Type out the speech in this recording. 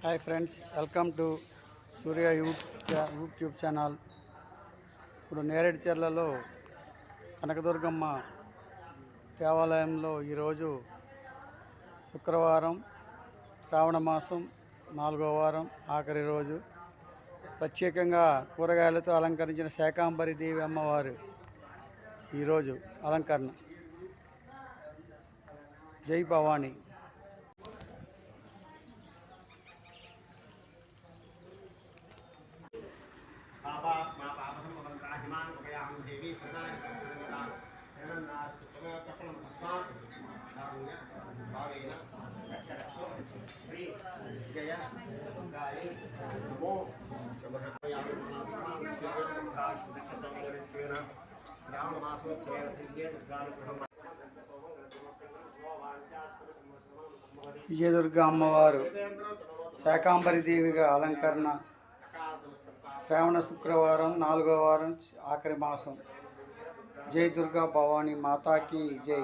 Hi friends, welcome to Surya YouTube channel. ఇప్పుడు నేరేడుచర్లలో కనకదుర్గమ్మ దేవాలయంలో ఈరోజు శుక్రవారం, శ్రావణ మాసం 4వ వారం ఆఖరి రోజు ప్రత్యేకంగా కూరగాయలతో అలంకరించిన శాకాంబరి దేవి అమ్మవారు ఈరోజు అలంకరణ. జై భవానీ. విజయదుర్గ అమ్మవారు శాకాంబరి దేవిగా అలంకరణ. శ్రావణ శుక్రవారం 4వ వారం ఆఖరి మాసం. జై దుర్గా భవానీ మాతాకి జై.